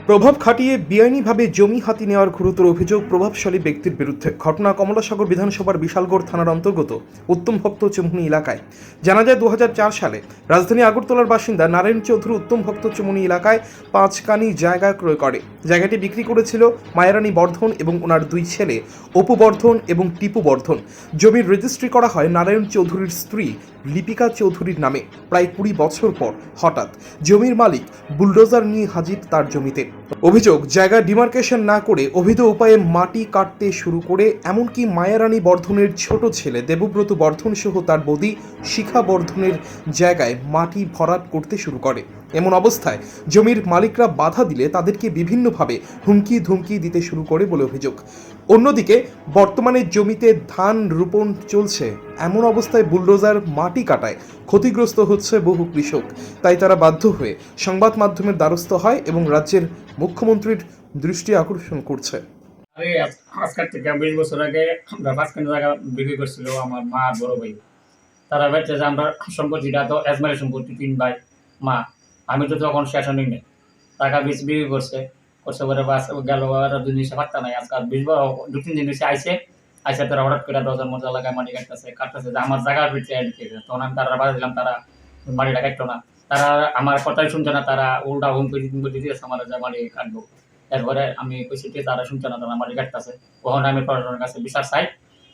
প্রভাব খাটিয়ে বেআইনিভাবে জমি হাতি নেওয়ার গুরুতর অভিযোগ প্রভাবশালী ব্যক্তির বিরুদ্ধে। ঘটনা কমলাসাগর বিধানসভার বিশালগড় থানার অন্তর্গত উত্তম ভক্ত চমুনি এলাকায়। জানা যায় 2004 সালে রাজধানী আগরতলার বাসিন্দা নারায়ণ চৌধুরী উত্তম ভক্ত চমুনি এলাকায় 5 কানি জায়গা ক্রয় করে। জায়গাটি বিক্রি করেছিল মায়ারানী বর্ধন এবং ওনার 2 ছেলে অপু বর্ধন এবং টিপু বর্ধন। জমির রেজিস্ট্রি করা হয় নারায়ণ চৌধুরীর স্ত্রী লিপিকা চৌধুরীর নামে। প্রায় 20 বছর পর হঠাৎ জমির মালিক বুলডোজার নিয়ে হাজির তার জমিতে। অভিযোগ, জায়গা ডিমার্কেশন না করে অবৈধ উপায়ে মাটি কাটতে শুরু করে, এমনকি মায়ারানী বর্ধনের ছোট ছেলে দেবব্রত বর্ধন সহ তার বৌদি শিখা বর্ধনের জায়গায় মাটি ভরাট করতে শুরু করে। এমন অবস্থায় জমির মালিকরা বাধা দিলে তাদেরকে বিভিন্নভাবে হুমকি ধুমকি দিতে শুরু করে বলে অভিযোগ। অন্যদিকে বর্তমানে জমিতে ধান রোপণ চলছে, এমন অবস্থায় বুলডোজার মাটি কাটায় ক্ষতিগ্রস্ত হচ্ছে বহু কৃষক। তাই তারা বাধ্য হয়ে সংবাদ মাধ্যমের দ্বারস্থ হয় এবং রাজ্যের মুখ্যমন্ত্রীর দৃষ্টি আকর্ষণ করছে। আজকের থেকে 20 বছর আগে আমরা 5 কানি জায়গা বিক্রি করছিল আমার মা আর বড় ভাই। তারা বলছে যে আমরা সম্পত্তিটা তো এজমারি সম্পত্তি 3 ভাই মা, আমি তো তখন শেষন নেই টাকা বিক্রি করছে পরে বাস গেল 2 দিন পাত্তা নাই। আজকাল 2-3 দিন এসে আইসে তারা হঠাৎ করে 10,000 মতো এলাকায় মাটি কাটতেছে যে আমার জায়গার ভিতরে তখন আমি তারা বাধা দিলাম, তারা মাটিটা কাটতো না। তারা আমার কথাই শুনছে না, তারা উল্টা হুমকি দিতেছে আমার যে মাটি কাটবো। এরপরে আমি কইছি যে তারা শুনছে না, তারা মাটি কাটতেছে। তখন আমি প্রশাসনের কাছে বিচার চাই,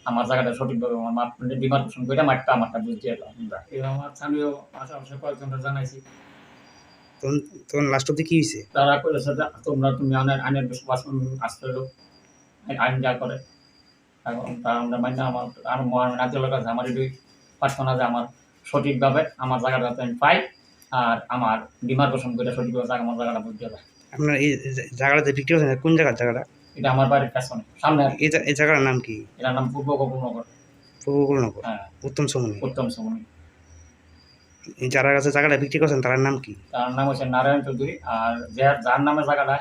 আমার জায়গাটা সঠিকভাবে আমার ডিমার্কেশন করে মাঠটা আমারটা বুঝিয়ে এলাম। আমার স্থানীয় আশেপাশে কয়েকজনটা জানাইছি। তখন লাস্ট অব্দি কি হয়েছে? তারা করেছে যে তুমি আইনের বিশ্বাস আসতে হলো, আইন যা করে এখন তা আমরা মানি। আমার রাজ্যের কাছে আমার এটাই প্রার্থনা যে আমার সঠিকভাবে আমার জায়গাটা আমি পাই, আর আমার ডিমার্কেশন করে সঠিকভাবে আমার জায়গাটা বুঝিয়ে দেয়। আপনার এই জায়গাটা বিক্রি করছেন কোন জায়গার জায়গাটা? এটা আমার বাড়ির পেছনে সামনে। এই জায়গাটার নাম কি? এটার নাম পূর্ব গোকুলনগর। পূর্ব গোকুলনগর। হ্যাঁ, উত্তম চমুনি। উত্তম চমুনি। যারা কাছে জায়গাটা বিক্রি করছেন তার নাম কি? তার নাম হচ্ছে নারায়ণ চৌধুরী, আর যার নামে জায়গাটা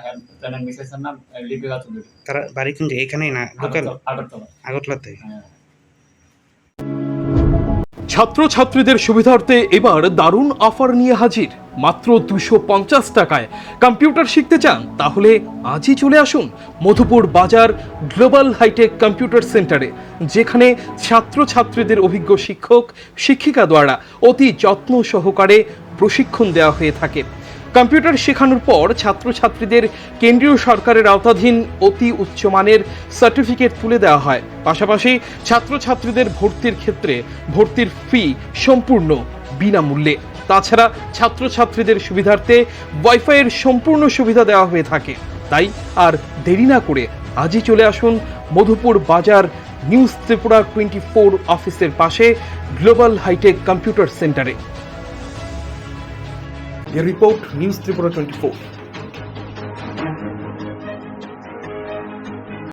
মিসেসের নাম লিপিকা চৌধুরী। তারা বাড়ি কোন জায়গায়? এখানেই না, লোকাল আগরতলাতে। হ্যাঁ। ছাত্রছাত্রীদের সুবিধার্থে এবার দারুণ অফার নিয়ে হাজির। মাত্র 250 টাকায় কম্পিউটার শিখতে চান? তাহলে আজই চলে আসুন মধুপুর বাজার গ্লোবাল হাইটেক কম্পিউটার সেন্টারে, যেখানে ছাত্রছাত্রীদের অভিজ্ঞ শিক্ষক শিক্ষিকা দ্বারা অতি যত্ন সহকারে প্রশিক্ষণ দেওয়া হয়ে থাকে। কম্পিউটার শেখানোর পর ছাত্রছাত্রীদের কেন্দ্রীয় সরকারের আওতাধীন অতি উচ্চমানের সার্টিফিকেট তুলে দেওয়া হয়। পাশাপাশি ছাত্রছাত্রীদের ভর্তির ক্ষেত্রে ভর্তির ফি সম্পূর্ণ বিনামূল্যে। তাছাড়া ছাত্রছাত্রীদের সুবিধার্থে ওয়াইফাইয়ের সম্পূর্ণ সুবিধা দেওয়া হয়ে থাকে। তাই আর দেরি না করে আজই চলে আসুন মধুপুর বাজার নিউজ ত্রিপুরা 24 অফিসের পাশে গ্লোবাল হাইটেক কম্পিউটার সেন্টারে। Report news Tripura 24।